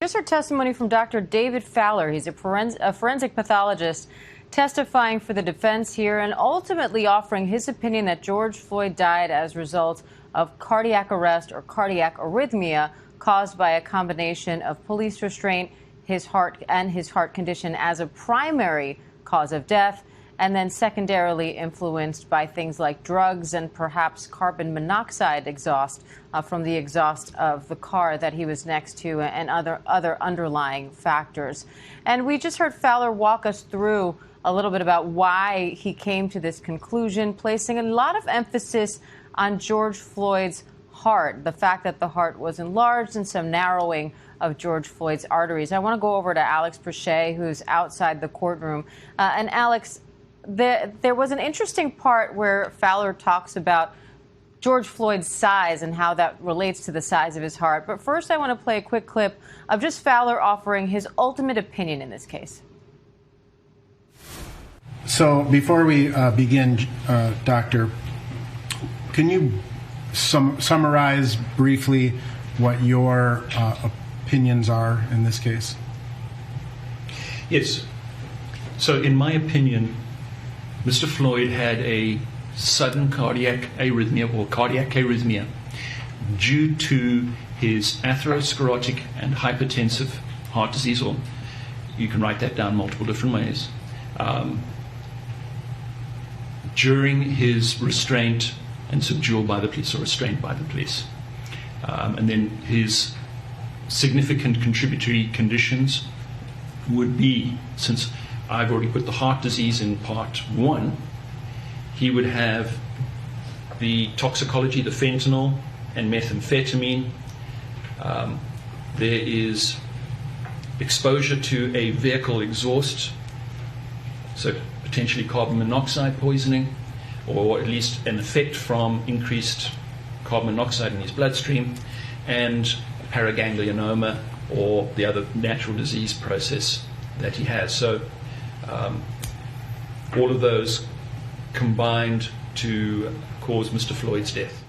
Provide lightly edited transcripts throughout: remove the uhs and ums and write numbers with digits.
Just heard testimony from Dr. David Fowler. He's a forensic pathologist testifying for the defense here and ultimately offering his opinion that George Floyd died as a result of cardiac arrest or cardiac arrhythmia caused by a combination of police restraint, his heart condition as a primary cause of death, and then secondarily influenced by things like drugs and perhaps carbon monoxide exhaust from the exhaust of the car that he was next to and other underlying factors. And we just heard Fowler walk us through a little bit about why he came to this conclusion, placing a lot of emphasis on George Floyd's heart, the fact that the heart was enlarged and some narrowing of George Floyd's arteries. I want to go over to Alex Brachet, who's outside the courtroom. And Alex, there was an interesting part where Fowler talks about George Floyd's size and how that relates to the size of his heart. But first, I want to play a quick clip of just Fowler offering his ultimate opinion in this case. So before we begin, Doctor, can you summarize briefly what your opinions are in this case? Yes. So in my opinion, Mr. Floyd had a sudden cardiac arrhythmia due to his atherosclerotic and hypertensive heart disease, or you can write that down multiple different ways, during his restraint and subdual by the police, or restraint by the police. And then his significant contributory conditions would be, since I've already put the heart disease in part one, he would have the toxicology, the fentanyl and methamphetamine. There is exposure to a vehicle exhaust, so potentially carbon monoxide poisoning, or at least an effect from increased carbon monoxide in his bloodstream, and paraganglionoma, or the other natural disease process that he has. So all of those combined to cause Mr. Floyd's death.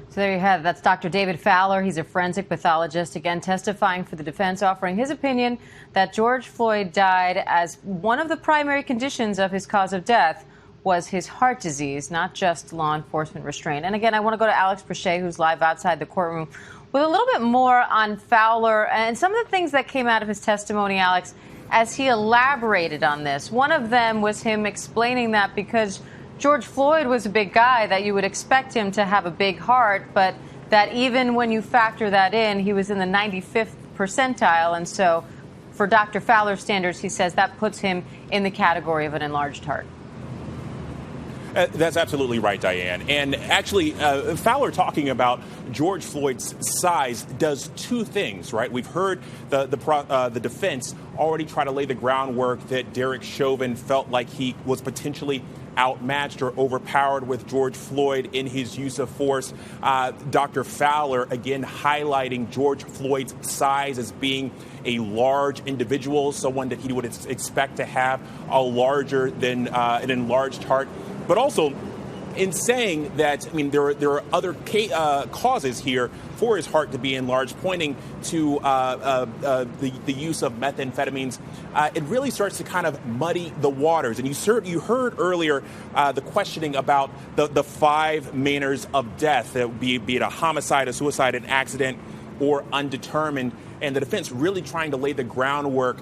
So there you have it. That's Dr. David Fowler. He's a forensic pathologist, again testifying for the defense, offering his opinion that George Floyd died as one of the primary conditions of his cause of death was his heart disease, not just law enforcement restraint. And again, I want to go to Alex Brachet, who's live outside the courtroom, with a little bit more on Fowler and some of the things that came out of his testimony, Alex, as he elaborated on this. One of them was him explaining that because George Floyd was a big guy, that you would expect him to have a big heart, but that even when you factor that in, he was in the 95th percentile. And so for Dr. Fowler's standards, he says that puts him in the category of an enlarged heart. That's absolutely right, Diane. And actually, Fowler talking about George Floyd's size does two things, right? We've heard the defense already try to lay the groundwork that Derek Chauvin felt like he was potentially outmatched or overpowered with George Floyd in his use of force. Dr. Fowler, again, highlighting George Floyd's size as being a large individual, someone that he would expect to have a larger than an enlarged heart. But also in saying that, I mean, there are other causes here for his heart to be enlarged, pointing to the use of methamphetamines. It really starts to kind of muddy the waters. And you heard earlier the questioning about the five manners of death, be it a homicide, a suicide, an accident, or undetermined. And the defense really trying to lay the groundwork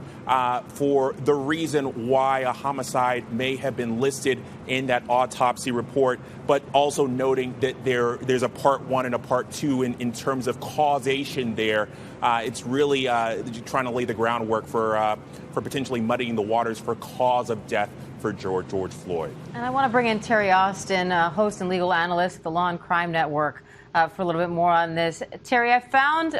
for the reason why a homicide may have been listed in that autopsy report, but also noting that there's a part one and a part two in terms of causation there. It's really trying to lay the groundwork for potentially muddying the waters for cause of death for George Floyd. And I want to bring in Terry Austin, host and legal analyst at the Law and Crime Network, for a little bit more on this. Terry, I found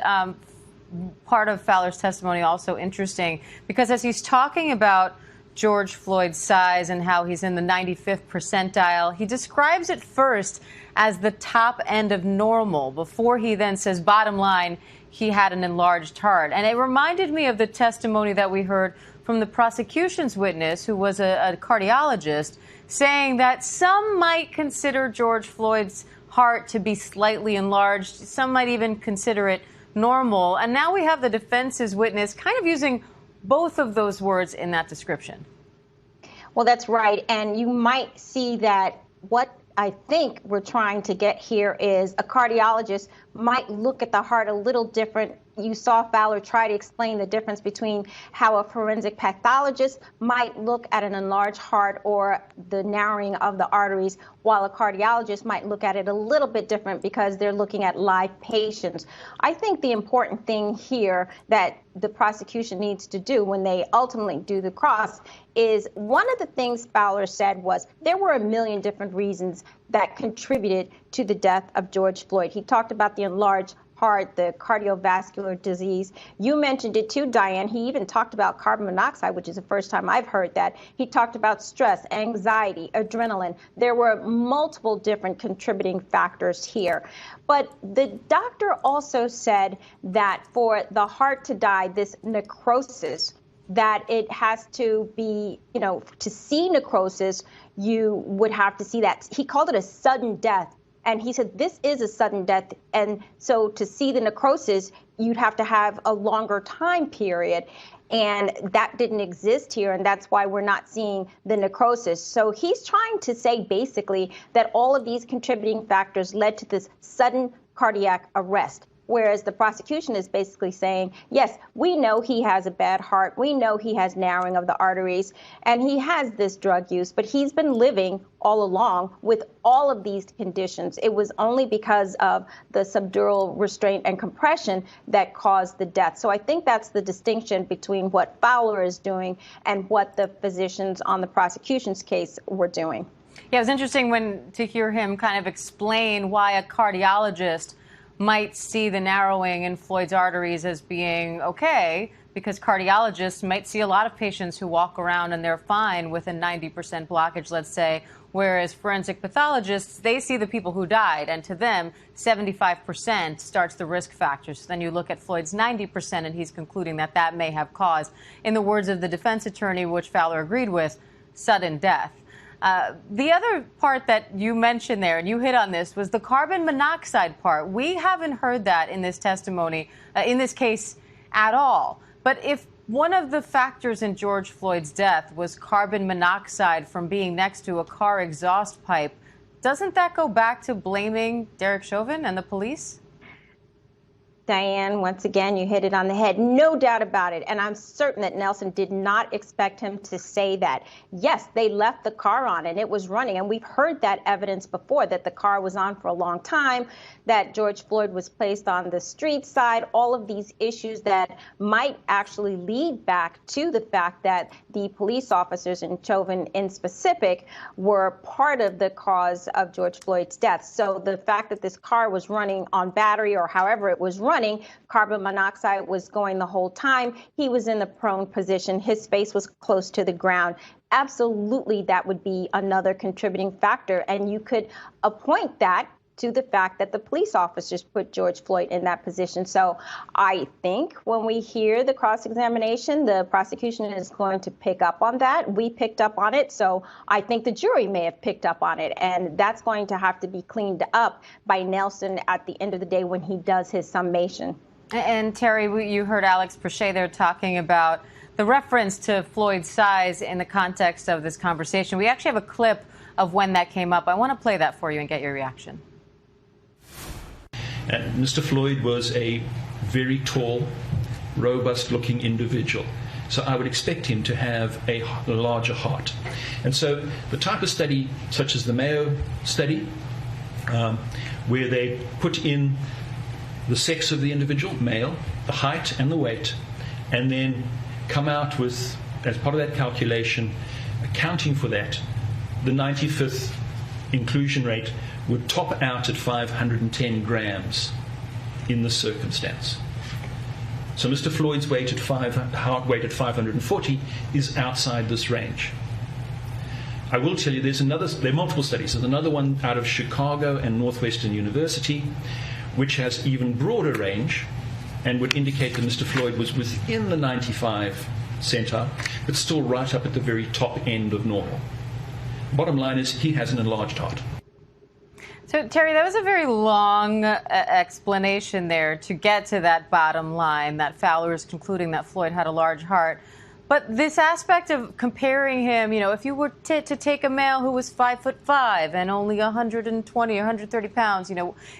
part of Fowler's testimony also interesting because as he's talking about George Floyd's size and how he's in the 95th percentile, he describes it first as the top end of normal before he then says, bottom line, he had an enlarged heart. And it reminded me of the testimony that we heard from the prosecution's witness, who was a cardiologist, saying that some might consider George Floyd's heart to be slightly enlarged. Some might even consider it normal. And now we have the defense's witness kind of using both of those words in that description. Well, that's right. And you might see that what I think we're trying to get here is a cardiologist might look at the heart a little different. You saw Fowler try to explain the difference between how a forensic pathologist might look at an enlarged heart or the narrowing of the arteries, while a cardiologist might look at it a little bit different because they're looking at live patients. I think the important thing here that the prosecution needs to do when they ultimately do the cross is one of the things Fowler said was there were a million different reasons that contributed to the death of George Floyd. He talked about the enlarged heart, the cardiovascular disease. You mentioned it too, Diane. He even talked about carbon monoxide, which is the first time I've heard that. He talked about stress, anxiety, adrenaline. There were multiple different contributing factors here. But the doctor also said that for the heart to die, this necrosis, that it has to be, to see necrosis, you would have to see that. He called it a sudden death. And he said, this is a sudden death. And so to see the necrosis, you'd have to have a longer time period. And that didn't exist here. And that's why we're not seeing the necrosis. So he's trying to say basically that all of these contributing factors led to this sudden cardiac arrest. Whereas the prosecution is basically saying, yes, we know he has a bad heart. We know he has narrowing of the arteries and he has this drug use, but he's been living all along with all of these conditions. It was only because of the subdural restraint and compression that caused the death. So I think that's the distinction between what Fowler is doing and what the physicians on the prosecution's case were doing. Yeah, it was interesting to hear him kind of explain why a cardiologist might see the narrowing in Floyd's arteries as being okay, because cardiologists might see a lot of patients who walk around and they're fine with a 90% blockage, let's say, whereas forensic pathologists, they see the people who died, and to them, 75% starts the risk factor. So then you look at Floyd's 90%, and he's concluding that that may have caused, in the words of the defense attorney, which Fowler agreed with, sudden death. The other part that you mentioned there, and you hit on this, was the carbon monoxide part. We haven't heard that in this testimony, in this case at all. But if one of the factors in George Floyd's death was carbon monoxide from being next to a car exhaust pipe, doesn't that go back to blaming Derek Chauvin and the police? Diane, once again, you hit it on the head. No doubt about it. And I'm certain that Nelson did not expect him to say that. Yes, they left the car on and it was running. And we've heard that evidence before, that the car was on for a long time, that George Floyd was placed on the street side, all of these issues that might actually lead back to the fact that the police officers, and Chauvin in specific, were part of the cause of George Floyd's death. So the fact that this car was running on battery or however it was running, carbon monoxide was going the whole time. He was in the prone position. His face was close to the ground. Absolutely, that would be another contributing factor. And you could appoint that to the fact that the police officers put George Floyd in that position. So I think when we hear the cross-examination, the prosecution is going to pick up on that. We picked up on it. So I think the jury may have picked up on it. And that's going to have to be cleaned up by Nelson at the end of the day when he does his summation. And Terry, you heard Alex Prochet there talking about the reference to Floyd's size in the context of this conversation. We actually have a clip of when that came up. I want to play that for you and get your reaction. Mr. Floyd was a very tall, robust-looking individual. So I would expect him to have a larger heart. And so the type of study, such as the Mayo study, where they put in the sex of the individual, male, the height and the weight, and then come out with, as part of that calculation, accounting for that, the 95th inclusion rate would top out at 510 grams in this circumstance. So Mr. Floyd's heart weight at 540 is outside this range. I will tell you, there are multiple studies. There's another one out of Chicago and Northwestern University, which has even broader range and would indicate that Mr. Floyd was within the 95 centile, but still right up at the very top end of normal. Bottom line is he has an enlarged heart. So, Terry, that was a very long explanation there to get to that bottom line, that Fowler is concluding that Floyd had a large heart. But this aspect of comparing him, if you were to take a male who was 5'5" and only 120 or 130 pounds,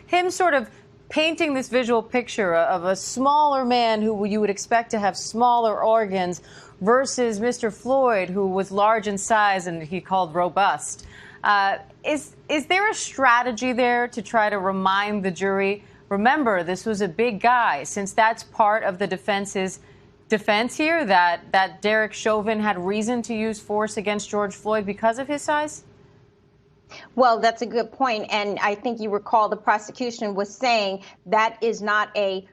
him sort of painting this visual picture of a smaller man who you would expect to have smaller organs versus Mr. Floyd, who was large in size and he called robust. Is there a strategy there to try to remind the jury, remember, this was a big guy, since that's part of the defense's defense here, that Derek Chauvin had reason to use force against George Floyd because of his size? Well, that's a good point. And I think you recall the prosecution was saying that is not a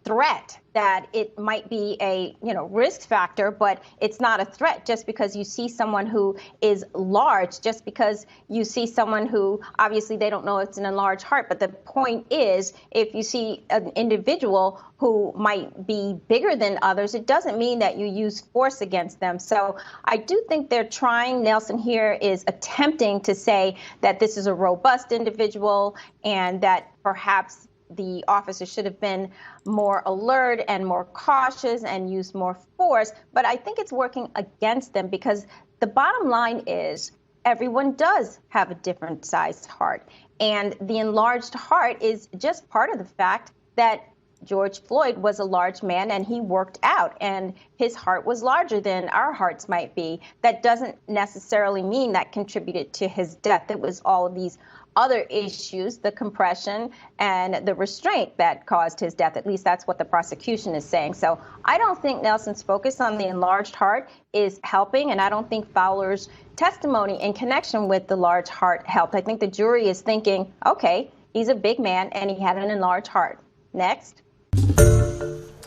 threat, that it might be a risk factor, but it's not a threat just because you see someone who is large, just because you see someone who obviously they don't know it's an enlarged heart. But the point is, if you see an individual who might be bigger than others, it doesn't mean that you use force against them. So I do think they're trying. Nelson here is attempting to say that this is a robust individual and that perhaps the officer should have been more alert and more cautious and used more force. But I think it's working against them because the bottom line is everyone does have a different sized heart. And the enlarged heart is just part of the fact that George Floyd was a large man and he worked out and his heart was larger than our hearts might be. That doesn't necessarily mean that contributed to his death. It was all of these other issues, the compression and the restraint that caused his death. At least that's what the prosecution is saying. So I don't think Nelson's focus on the enlarged heart is helping, and I don't think Fowler's testimony in connection with the large heart helped. I think the jury is thinking, okay, he's a big man and he had an enlarged heart. Next.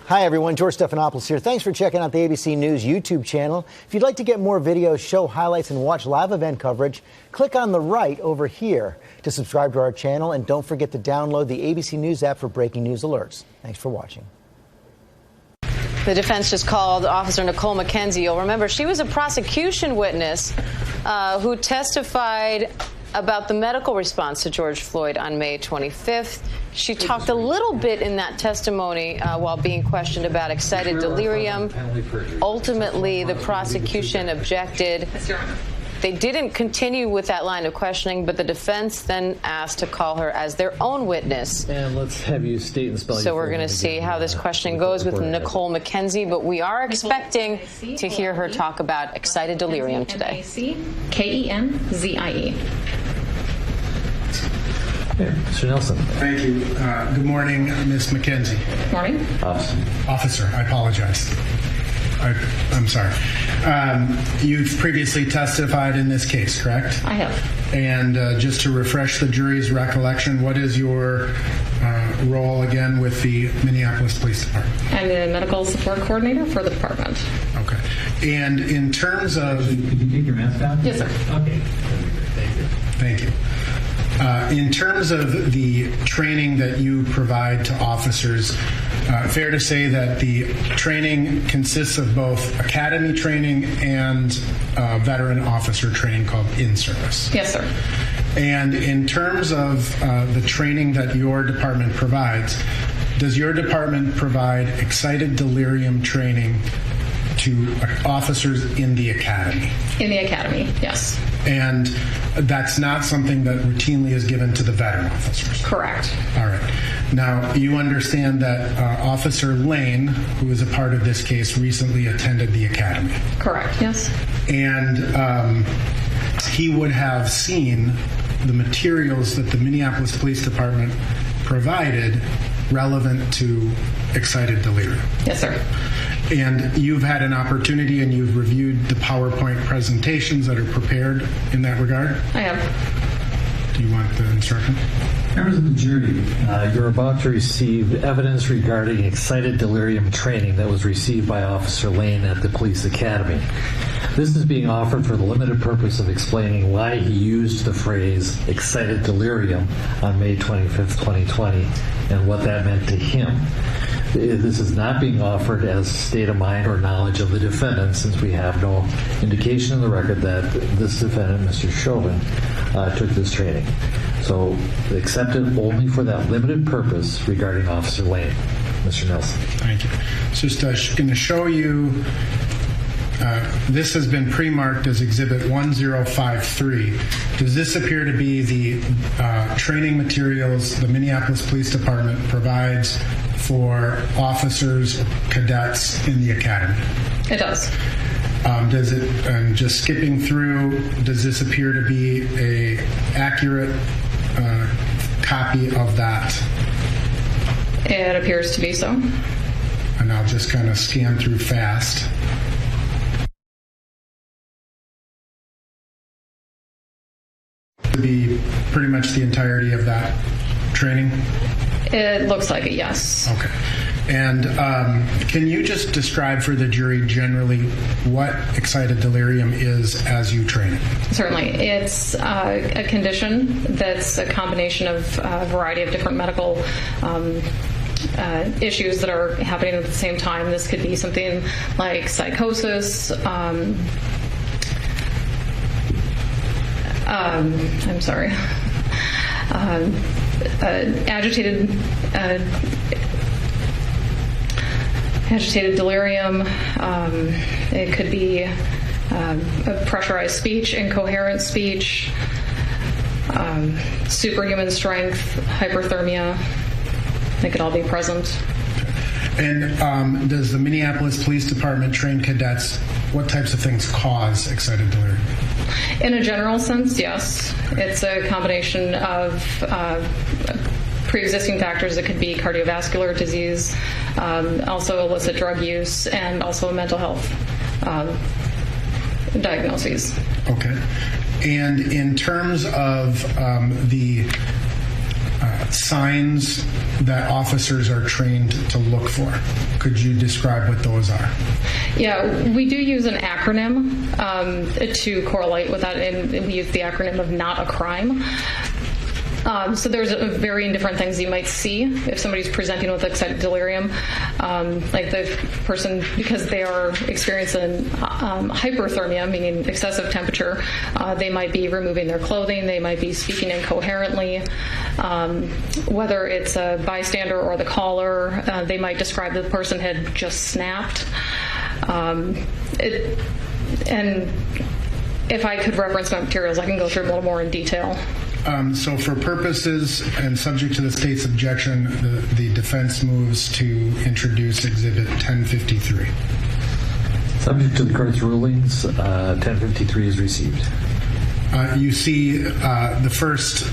Hi, everyone. George Stephanopoulos here. Thanks for checking out the ABC News YouTube channel. If you'd like to get more videos, show highlights, and watch live event coverage, click on the right over here to subscribe to our channel. And don't forget to download the ABC News app for breaking news alerts. Thanks for watching. The defense just called Officer Nicole McKenzie. You'll remember she was a prosecution witness who testified about the medical response to George Floyd on May 25th. She talked a little bit in that testimony while being questioned about excited delirium. Ultimately, the prosecution objected. They didn't continue with that line of questioning, but the defense then asked to call her as their own witness. And let's have you state and spell. So we're going to see how this questioning goes with Nicole McKenzie, but we are expecting to hear her talk about excited delirium today. Kenzie. Mr. Nelson. Thank you. Good morning, Ms. McKenzie. Morning. Officer, I apologize. I'm sorry. You've previously testified in this case, correct? I have. And just to refresh the jury's recollection, what is your role again with the Minneapolis Police Department? I'm the medical support coordinator for the department. Okay. And in terms of... Could you take your mask down? Yes, sir. Okay. Thank you. In terms of the training that you provide to officers, fair to say that the training consists of both academy training and veteran officer training called in-service? Yes, sir. And in terms of the training that your department provides, does your department provide excited delirium training to officers in the academy? In the academy, yes. And that's not something that routinely is given to the veteran officers? Correct. All right. Now, you understand that Officer Lane, who is a part of this case, recently attended the academy. Correct, yes. And he would have seen the materials that the Minneapolis Police Department provided relevant to excited delirium. Yes, sir. And you've had an opportunity and you've reviewed the PowerPoint presentations that are prepared in that regard? I have. Do you want the instruction? Members of the jury, you're about to receive evidence regarding excited delirium training that was received by Officer Lane at the Police Academy. This is being offered for the limited purpose of explaining why he used the phrase excited delirium on May 25th, 2020, and what that meant to him. This is not being offered as state of mind or knowledge of the defendant, since we have no indication in the record that this defendant, Mr. Chauvin, took this training. So accept it only for that limited purpose regarding Officer Lane. Mr. Nelson. Thank you. Just going to show you, this has been pre-marked as Exhibit 1053. Does this appear to be the training materials the Minneapolis Police Department provides for officers, cadets in the academy? It does. Does it, and just skipping through, does this appear to be a accurate copy of that? It appears to be so. And I'll just kind of scan through fast. To be pretty much the entirety of that training? It looks like it, yes. Okay. And can you just describe for the jury generally what excited delirium is as you train it? Certainly. It's a condition that's a combination of a variety of different medical issues that are happening at the same time. This could be something like psychosis, agitated delirium. It could be a pressurized speech, incoherent speech, superhuman strength, hyperthermia. They could all be present. And does the Minneapolis Police Department train cadets? What types of things cause excited delirium? In a general sense, yes. It's a combination of pre-existing factors. It could be cardiovascular disease, also illicit drug use, and also mental health diagnoses. Okay. And in terms of the signs that officers are trained to look for, could you describe what those are? Yeah, we do use an acronym to correlate with that, and we use the acronym of NOT a crime. So there's varying different things you might see if somebody's presenting with excited delirium, like the person, because they are experiencing hyperthermia, meaning excessive temperature, they might be removing their clothing, they might be speaking incoherently, whether it's a bystander or the caller, they might describe that the person had just snapped. And if I could reference my materials, I can go through a little more in detail. So for purposes and subject to the state's objection, the defense moves to introduce Exhibit 1053. Subject to the court's rulings, 1053 is received. You see the first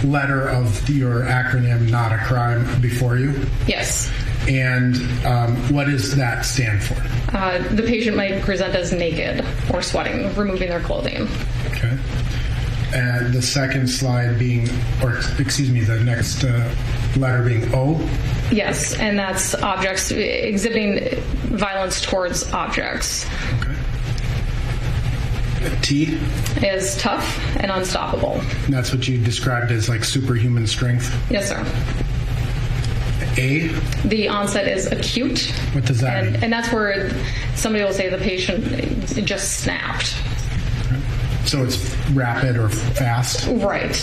letter of your acronym, NOT a crime, before you? Yes. And what does that stand for? The patient might present as naked or sweating, removing their clothing. Okay. And the second slide being, the next letter being O? Yes, and that's objects, exhibiting violence towards objects. Okay. T? Is tough and unstoppable. And that's what you described as like superhuman strength? Yes, sir. A? The onset is acute. What does that mean? And that's where somebody will say the patient just snapped. So it's rapid or fast? Right.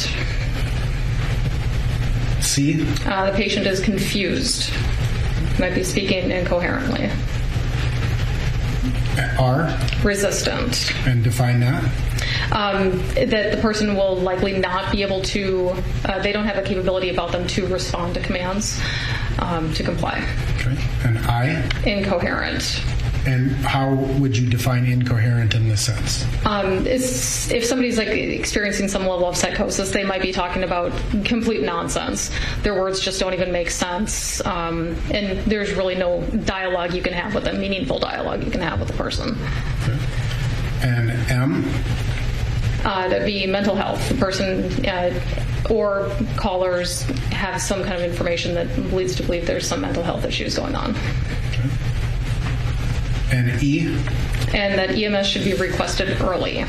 C? The patient is confused. Might be speaking incoherently. R? Resistant. And define that? That the person will likely not be able to, they don't have a capability about them to respond to commands, to comply. Okay. And I? Incoherent. And how would you define incoherent in this sense? If somebody's like experiencing some level of psychosis, they might be talking about complete nonsense. Their words just don't even make sense, and there's really no dialogue you can have with them, meaningful dialogue you can have with the person. Okay. And M? That'd be mental health. The person or callers have some kind of information that leads to believe there's some mental health issues going on. Okay. And E? And that EMS should be requested early.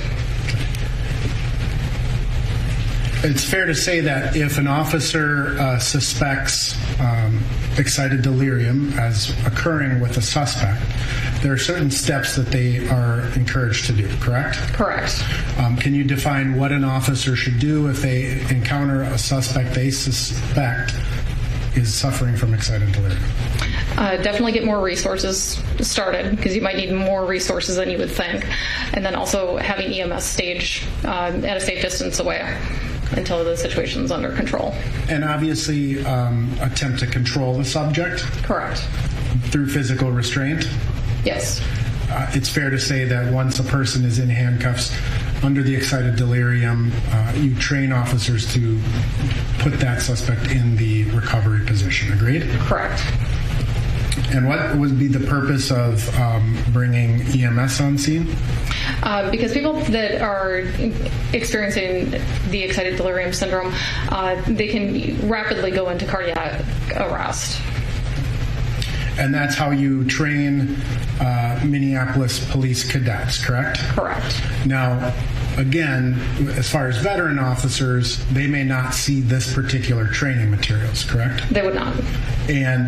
It's fair to say that if an officer suspects excited delirium as occurring with a suspect, there are certain steps that they are encouraged to do, correct? Correct. Can you define what an officer should do if they encounter a suspect they suspect is suffering from excited delirium? Definitely get more resources started, because you might need more resources than you would think. And then also having EMS stage at a safe distance away until the situation's under control. And obviously attempt to control the subject? Correct. Through physical restraint? Yes. It's fair to say that once a person is in handcuffs under the excited delirium, you train officers to put that suspect in the recovery position. Agreed? Correct. And what would be the purpose of bringing EMS on scene? Because people that are experiencing the excited delirium syndrome, they can rapidly go into cardiac arrest. And that's how you train Minneapolis police cadets, correct? Correct. Now, again, as far as veteran officers, they may not see this particular training materials, correct? They would not.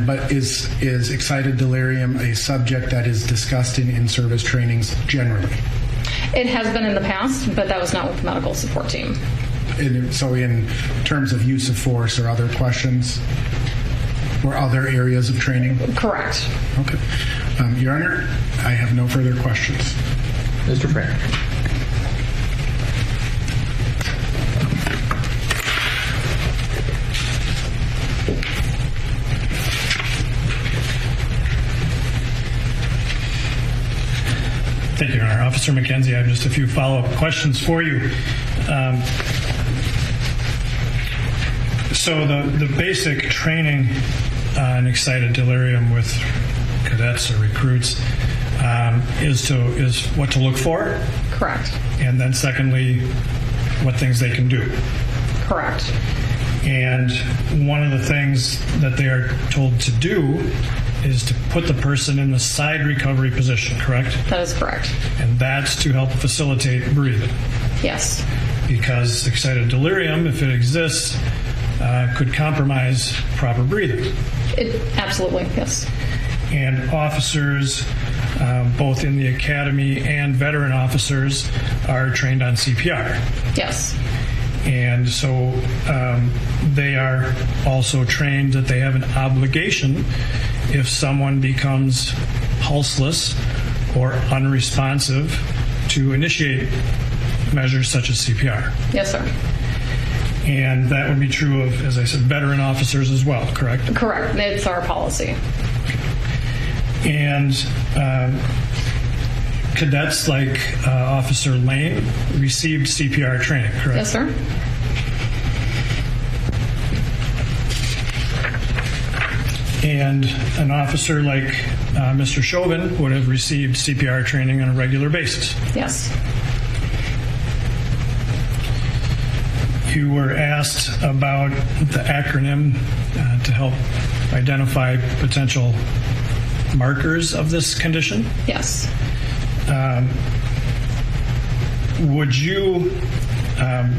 But is excited delirium a subject that is discussed in in-service trainings generally? It has been in the past, but that was not with the medical support team. So in terms of use of force or other questions or other areas of training? Correct. Okay. Your Honor, I have no further questions. Mr. Frank. Thank you, Your Honor. Officer McKenzie, I have just a few follow-up questions for you. So the basic training on excited delirium with cadets or recruits is what to look for? Correct. And then secondly, what things they can do? Correct. And one of the things that they are told to do is to put the person in the side recovery position, correct? That is correct. And that's to help facilitate breathing. Yes. Because excited delirium, if it exists, could compromise proper breathing. Absolutely, yes. And officers, both in the academy and veteran officers, are trained on CPR. Yes. And so they are also trained that they have an obligation if someone becomes pulseless or unresponsive to initiate measures such as CPR. Yes, sir. And that would be true of, as I said, veteran officers as well, correct? Correct. It's our policy. And cadets like Officer Lane received CPR training, correct? Yes, sir. And an officer like Mr. Chauvin would have received CPR training on a regular basis. Yes. You were asked about the acronym to help identify potential markers of this condition. Yes. Would you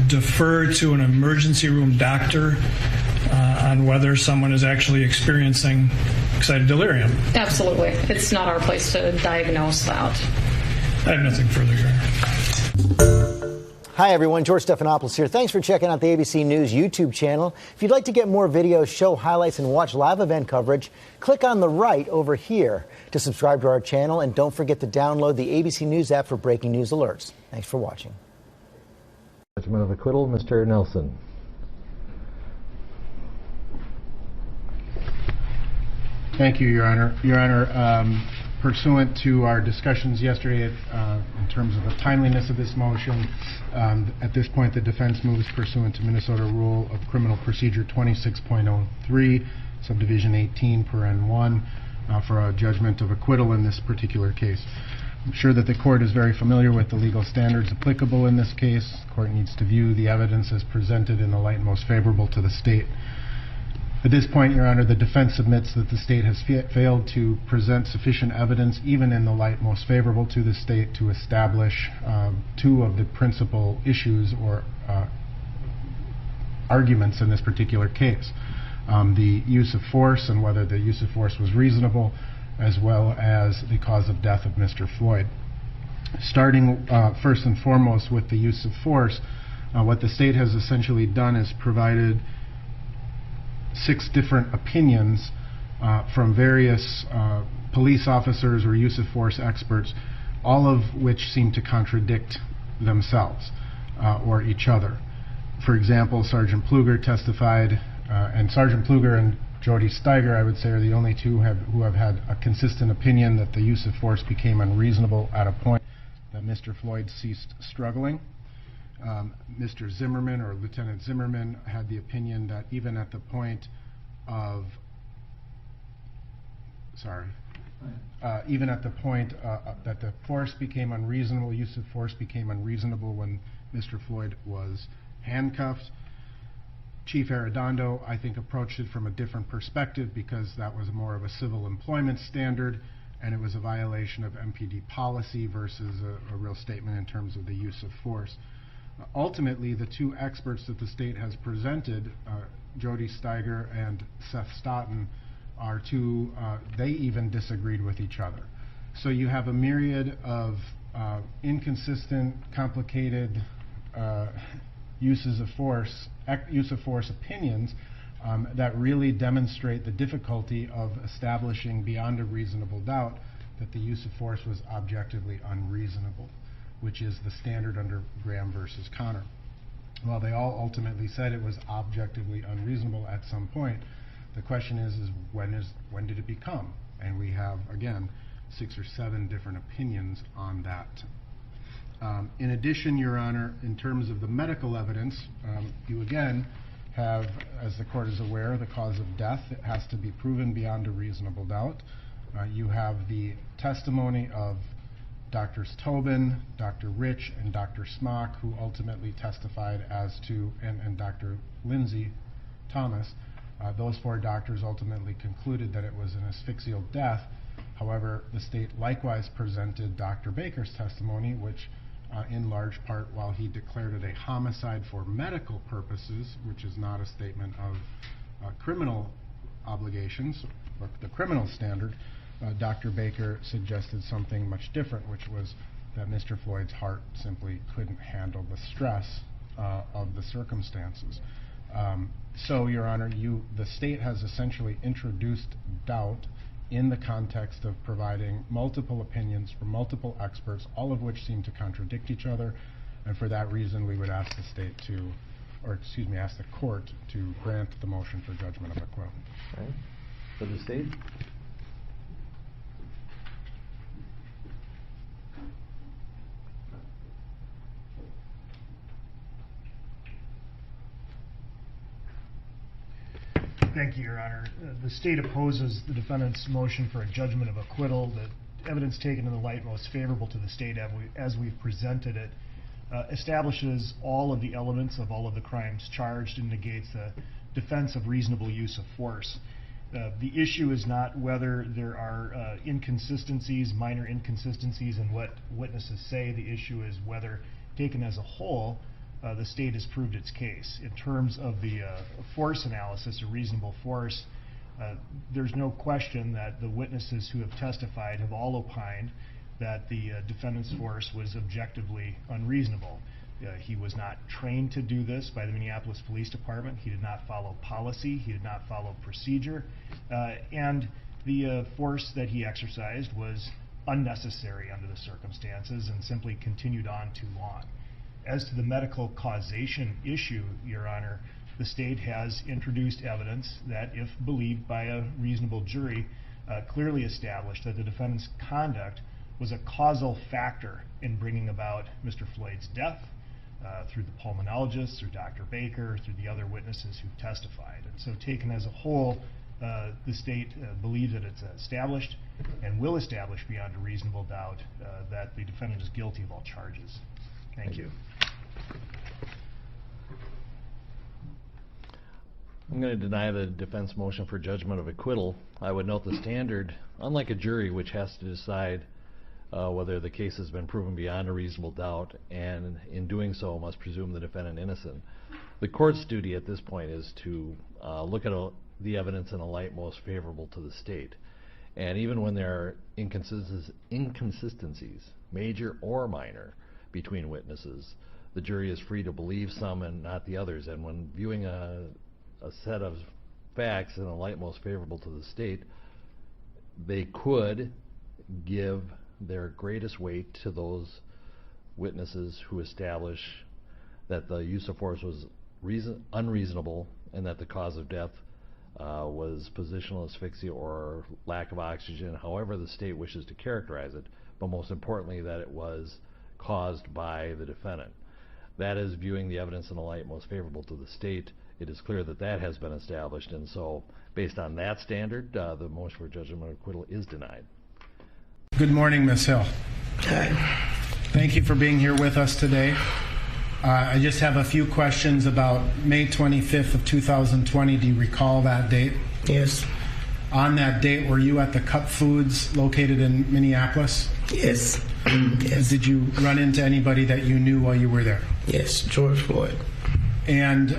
defer to an emergency room doctor on whether someone is actually experiencing excited delirium? Absolutely. It's not our place to diagnose that. I have nothing further, Your Honor. Hi, everyone. George Stephanopoulos here. Thanks for checking out the ABC News YouTube channel. If you'd like to get more videos, show highlights, and watch live event coverage, click on the right over here to subscribe to our channel. And don't forget to download the ABC News app for breaking news alerts. Thanks for watching. Judgment of acquittal, Mr. Nelson. Thank you, Your Honor. Your Honor, pursuant to our discussions yesterday in terms of the timeliness of this motion, at this point the defense moves pursuant to Minnesota Rule of Criminal Procedure 26.03, Subdivision 18, paren 1, for a judgment of acquittal in this particular case. I'm sure that the court is very familiar with the legal standards applicable in this case. The court needs to view the evidence as presented in the light most favorable to the state. At this point, Your Honor, the defense submits that the state has failed to present sufficient evidence, even in the light most favorable to the state, to establish two of the principal issues or arguments in this particular case. The use of force and whether the use of force was reasonable, as well as the cause of death of Mr. Floyd. Starting first and foremost with the use of force, what the state has essentially done is provided 6 different opinions from various police officers or use of force experts, all of which seem to contradict themselves or each other. For example, Sergeant Pfluger testified, and Sergeant Pfluger and Jody Steiger, I would say, are the only two who have had a consistent opinion that the use of force became unreasonable at a point that Mr. Floyd ceased struggling. Mr. Zimmerman, or Lieutenant Zimmerman, had the opinion that even at the point of, that the force became unreasonable, use of force became unreasonable when Mr. Floyd was handcuffed. Chief Arredondo, I think, approached it from a different perspective because that was more of a civil employment standard and it was a violation of MPD policy versus a real statement in terms of the use of force. Ultimately, the 2 experts that the state has presented, Jody Steiger and Seth Stoughton, are 2, they even disagreed with each other. So you have a myriad of inconsistent, complicated use of force opinions that really demonstrate the difficulty of establishing beyond a reasonable doubt that the use of force was objectively unreasonable, which is the standard under Graham versus Connor. Well, they all ultimately said it was objectively unreasonable at some point. The question is when did it become? And we have, again, 6 or 7 different opinions on that. In addition, Your Honor, in terms of the medical evidence, you again have, as the court is aware, the cause of death. It has to be proven beyond a reasonable doubt. You have the testimony of Drs. Tobin, Dr. Rich, and Dr. Smock, who ultimately testified as to, and Dr. Lindsay Thomas. Those 4 doctors ultimately concluded that it was an asphyxial death. However, the state likewise presented Dr. Baker's testimony, which in large part, while he declared it a homicide for medical purposes, which is not a statement of criminal obligations, or the criminal standard, Dr. Baker suggested something much different, which was that Mr. Floyd's heart simply couldn't handle the stress of the circumstances. So, Your Honor, the state has essentially introduced doubt in the context of providing multiple opinions from multiple experts, all of which seem to contradict each other, and for that reason we would ask the state to, or excuse me, ask the court to grant the motion for judgment of acquittal. Okay. For the state? Thank you, Your Honor. The state opposes the defendant's motion for a judgment of acquittal. The evidence taken in the light most favorable to the state as we've presented it establishes all of the elements of all of the crimes charged and negates the defense of reasonable use of force. The issue is not whether there are inconsistencies, minor inconsistencies in what witnesses say. The issue is whether, taken as a whole, the state has proved its case. In terms of the force analysis, or reasonable force, there's no question that the witnesses who have testified have all opined that the defendant's force was objectively unreasonable. He was not trained to do this by the Minneapolis Police Department. He did not follow policy. He did not follow procedure. And the force that he exercised was unnecessary under the circumstances and simply continued on too long. As to the medical causation issue, Your Honor, the state has introduced evidence that, if believed by a reasonable jury, clearly established that the defendant's conduct was a causal factor in bringing about Mr. Floyd's death, through the pulmonologist, through Dr. Baker, through the other witnesses who testified. And so, taken as a whole, the state believes that it's established and will establish beyond a reasonable doubt that the defendant is guilty of all charges. Thank you. I'm going to deny the defense motion for judgment of acquittal. I would note the standard, unlike a jury which has to decide whether the case has been proven beyond a reasonable doubt, and in doing so must presume the defendant innocent. The court's duty at this point is to look at the evidence in a light most favorable to the state. And even when there are inconsistencies, major or minor, between witnesses, the jury is free to believe some and not the others. And when viewing a set of facts in the light most favorable to the state, they could give their greatest weight to those witnesses who establish that the use of force was unreasonable and that the cause of death was positional asphyxia or lack of oxygen, however the state wishes to characterize it, but most importantly that it was caused by the defendant. That is viewing the evidence in the light most favorable to the state. It is clear that that has been established, and so based on that standard, the motion for judgment of acquittal is denied. Good morning, Ms. Hill. Hi. Thank you for being here with us today. I just have a few questions about May 25th of 2020. Do you recall that date? Yes. On that date, were you at the Cup Foods located in Minneapolis? Yes. Yes. Did you run into anybody that you knew while you were there? Yes, George Floyd. And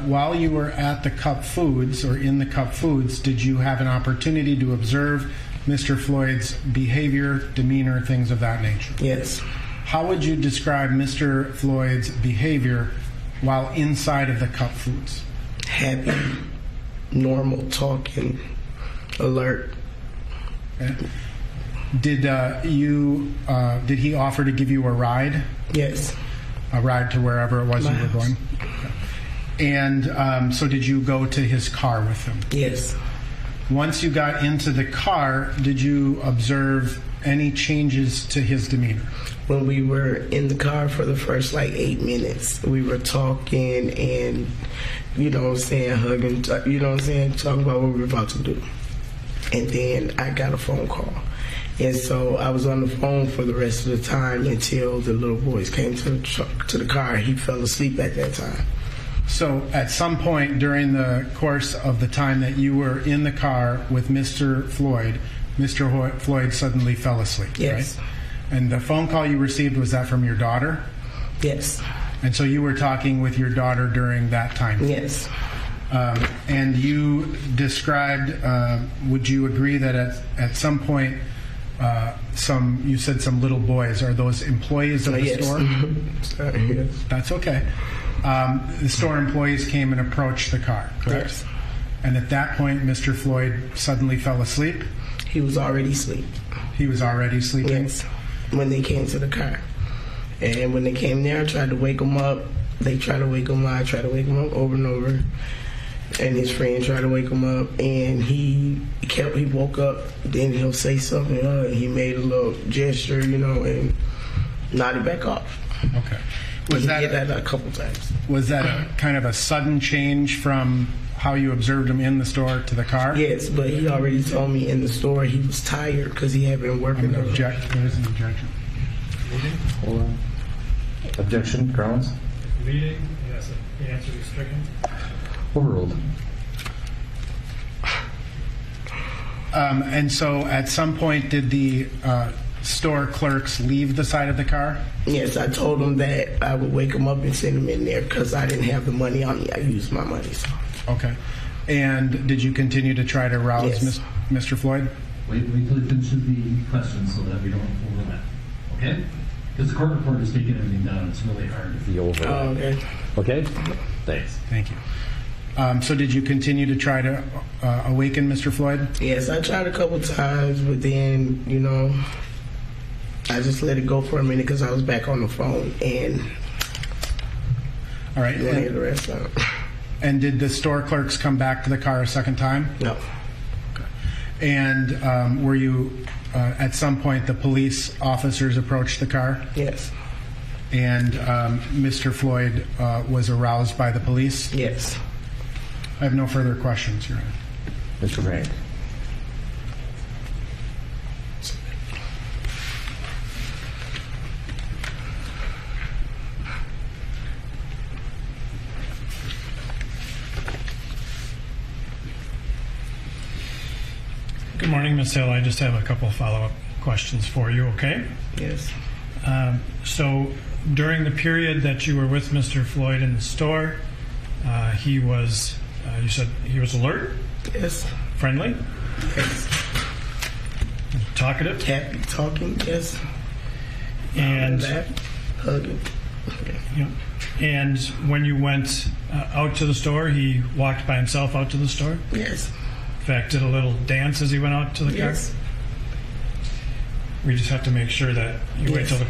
while you were at the Cup Foods, or in the Cup Foods, did you have an opportunity to observe Mr. Floyd's behavior, demeanor, things of that nature? Yes. How would you describe Mr. Floyd's behavior while inside of the Cup Foods? Happy, normal, talking, alert. Okay. Did he offer to give you a ride? Yes. A ride to wherever it was you were going? And so did you go to his car with him? Yes. Once you got into the car, did you observe any changes to his demeanor? When we were in the car for the first 8 minutes, we were talking and, hugging, talking about what we were about to do. And then I got a phone call. And so I was on the phone for the rest of the time until the little boys came to the car. He fell asleep at that time. So at some point during the course of the time that you were in the car with Mr. Floyd suddenly fell asleep, yes. Right? And the phone call you received, was that from your daughter? Yes. And so you were talking with your daughter during that time? Yes. And you described, would you agree that at some point, you said some little boys, are those employees of the yes. store? Sorry, yes. That's okay. The store employees came and approached the car, correct? Yes. And at that point, Mr. Floyd suddenly fell asleep? He was already asleep. He was already sleeping? Yes, when they came to the car. And when they came there, I tried to wake him up. They tried to wake him up. I tried to wake him up over and over. And his friend tried to wake him up, and he woke up. Then he'll say something. He made a little gesture, and nodded back off. Okay. He did that a couple times. Was that a kind of a sudden change from how you observed him in the store to the car? Yes, but he already told me in the store he was tired because he had been working. There is an objection. Hold on. Objection, grounds? Leading, yes, the answer is stricken. Overruled. And so at some point, did the store clerks leave the side of the car? Yes, I told them that I would wake him up and send him in there because I didn't have the money on me. I used my money. So. Okay. And did you continue to try to rouse yes. Mr. Floyd? Wait till he finishes the questions so that we don't overlap. Okay? Because the court reporter is taking everything down. It's really hard to be over. Oh, okay. Okay? Thanks. Thank you. So did you continue to try to awaken Mr. Floyd? Yes, I tried a couple times, but then, I just let it go for a minute because I was back on the phone and all right. And the rest of it. And did the store clerks come back to the car a second time? No. Okay. And were you, at some point, the police officers approached the car? Yes. And Mr. Floyd was aroused by the police? Yes. I have no further questions, Your Honor. Mr. Frank. Good morning, Ms. Hill. I just have a couple of follow-up questions for you, okay? Yes. So during the period that you were with Mr. Floyd in the store, he was, you said he was alert? Yes. Friendly? Yes. Talkative? Happy, talking, yes. And hugging. Yeah. And when you went out to the store, he walked by himself out to the store? Yes. In fact, did a little dance as he went out to the car? Yes. We just have to make sure that you wait till the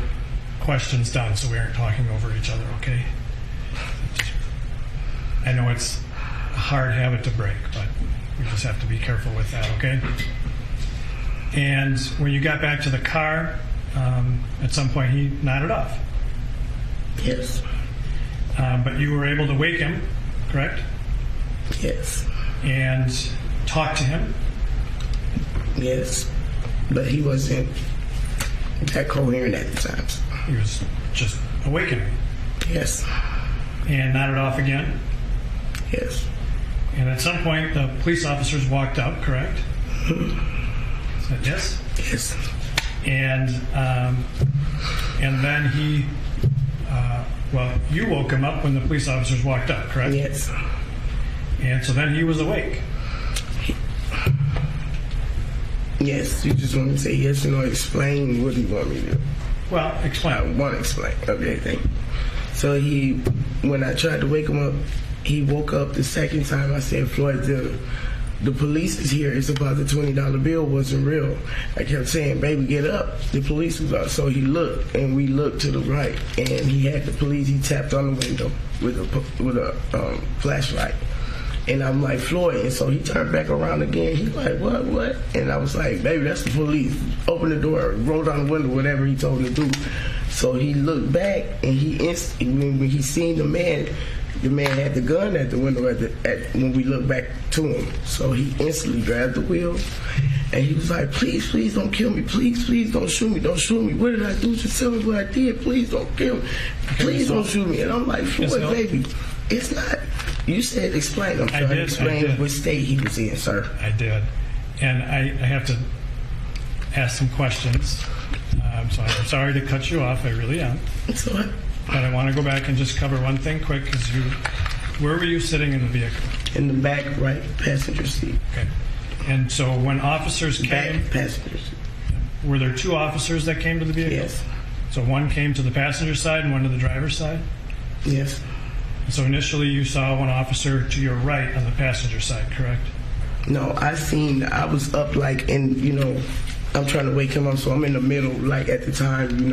question's done so we aren't talking over each other, okay? I know it's a hard habit to break, but we just have to be careful with that, okay? And when you got back to the car, at some point he nodded off. Yes. But you were able to wake him, correct? Yes. And talk to him? Yes. But he wasn't that coherent at the time. He was just awakening. Yes. And nodded off again? Yes. And at some point the police officers walked up, correct? Said yes? Yes. And then he, you woke him up when the police officers walked up, correct? Yes. And so then he was awake. Yes, you just want to say yes or no, explain what do you want me to do? Well, explain. I want to explain. Okay, thank you. So when I tried to wake him up, he woke up the second time. I said, Floyd, the police is here. It's about the $20 bill wasn't real. I kept saying, baby, get up. The police was out. So he looked, and we looked to the right, and he had the police. He tapped on the window with a flashlight. And I'm like, Floyd. And so he turned back around again. He's like, what? And I was like, baby, that's the police. Open the door, roll down the window, whatever he told me to do. So he looked back, and when he seen the man had the gun at the window when we looked back to him. So he instantly grabbed the wheel, and he was like, please don't kill me. Please don't shoot me. Don't shoot me. What did I do? Just tell me what I did. Please don't kill me. Please don't shoot me. And I'm like, Floyd, baby, it's not. You said explain. I'm trying to explain what state he was in, sir. I did. And I have to ask some questions. So I'm sorry to cut you off. I really am. It's all right. But I want to go back and just cover one thing quick. Where were you sitting in the vehicle? In the back right passenger seat. Okay. And so when officers came... Back passenger seat. Were there two officers that came to the vehicle? Yes. So one came to the passenger side and one to the driver's side? Yes. So initially you saw one officer to your right on the passenger side, correct? No, I was up I'm trying to wake him up, so I'm in the middle, like at the time,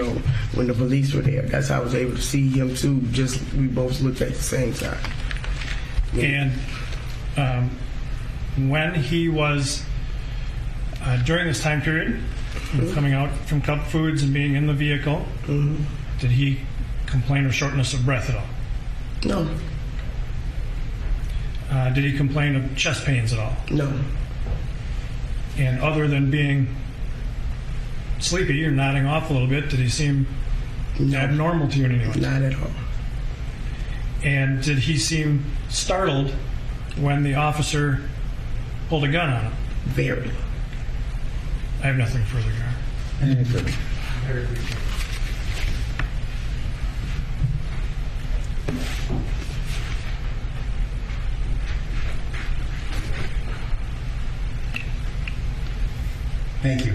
when the police were there. That's how I was able to see him too, we both looked at the same time. Yeah. And when he was, during this time period, coming out from Cup Foods and being in the vehicle, did he complain of shortness of breath at all? No. Did he complain of chest pains at all? No. And other than being sleepy or nodding off a little bit, did he seem abnormal to you in any way? Not at all. And did he seem startled when the officer pulled a gun on him? Very. I have nothing further, Your Honor. Very. Thank you.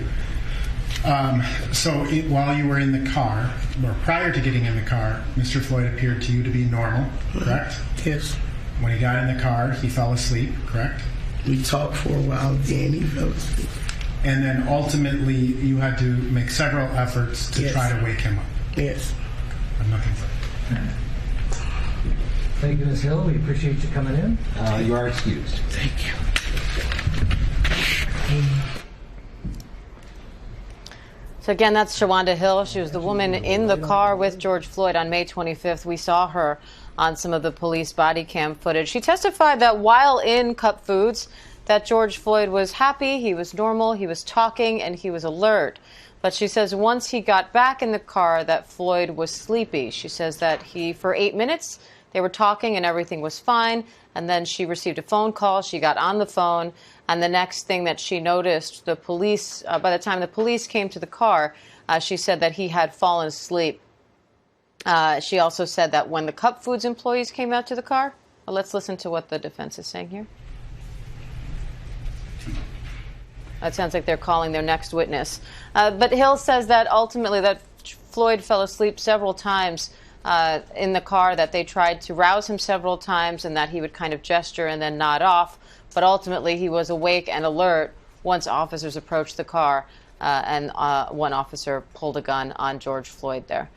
While you were in the car, or prior to getting in the car, Mr. Floyd appeared to you to be normal, correct? Yes. When he got in the car, he fell asleep, correct? We talked for a while, then he fell asleep. And then ultimately, you had to make several efforts to try to wake him up. Yes. I'm nothing further. Thank you, Ms. Hill. We appreciate you coming in. You are excused. Thank you. So again, that's Shawanda Hill. She was the woman in the car with George Floyd on May 25th. We saw her on some of the police body cam footage. She testified that while in Cup Foods, that George Floyd was happy, he was normal, he was talking, and he was alert. But she says once he got back in the car that Floyd was sleepy. She says that for 8 minutes, they were talking and everything was fine. And then she received a phone call. She got on the phone. And the next thing that she noticed, the police, by the time the police came to the car, she said that he had fallen asleep. She also said that when the Cup Foods employees came out to the car, let's listen to what the defense is saying here. It sounds like they're calling their next witness. But Hill says that ultimately that Floyd fell asleep several times in the car, that they tried to rouse him several times and that he would kind of gesture and then nod off. But ultimately he was awake and alert once officers approached the car and one officer pulled a gun on George Floyd there.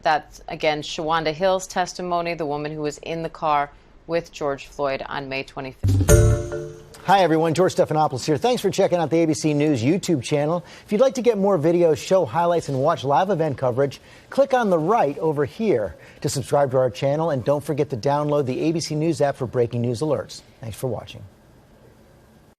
That's, again, Shawanda Hill's testimony, the woman who was in the car with George Floyd on May 25th. Hi, everyone. George Stephanopoulos here. Thanks for checking out the ABC News YouTube channel. If you'd like to get more videos, show highlights, and watch live event coverage, click on the right over here to subscribe to our channel. And don't forget to download the ABC News app for breaking news alerts. Thanks for watching.